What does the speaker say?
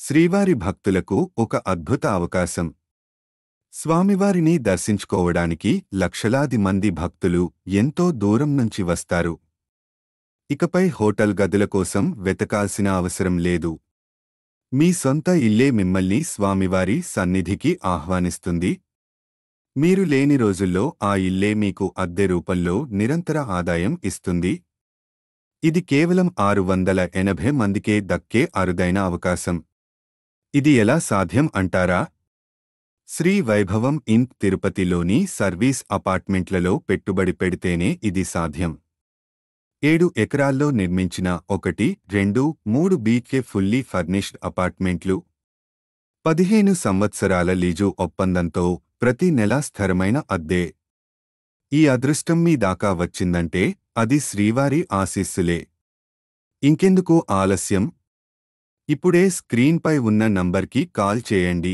శ్రీవారి భక్తులకు ఒక అద్భుత అవకాశం. స్వామివారిని దర్శించుకోవడానికి లక్షలాది మంది భక్తులు ఎంతో దూరం నుంచి వస్తారు. ఇకపై హోటల్ గదుల కోసం వెతకాల్సిన అవసరం లేదు. మీ సొంత ఇల్లే మిమ్మల్ని స్వామివారి సన్నిధికి ఆహ్వానిస్తుంది. మీరు లేని రోజుల్లో ఆ ఇల్లే మీకు అద్దె రూపంలో నిరంతర ఆదాయం ఇస్తుంది. ఇది కేవలం 680 మందికే దక్కే అరుదైన అవకాశం. ఇది ఎలా సాధ్యం అంటారా? శ్రీ వైభవం ఇన్ తిరుపతిలోని సర్వీస్ అపార్ట్మెంట్లలో పెట్టుబడి పెడితేనే ఇది సాధ్యం. 7 ఎకరాల్లో నిర్మించిన 1, 2, 3 BK ఫుల్లీ ఫర్నిష్డ్ అపార్ట్మెంట్లు, 15 సంవత్సరాల లీజు ఒప్పందంతో ప్రతి నెలా స్థిరమైన అద్దె. ఈ అదృష్టం మీ దాకా వచ్చిందంటే అది శ్రీవారి ఆశీస్సులే. ఇంకెందుకు ఆలస్యం? ఇప్పుడే స్క్రీన్పై ఉన్న నంబర్కి కాల్ చేయండి.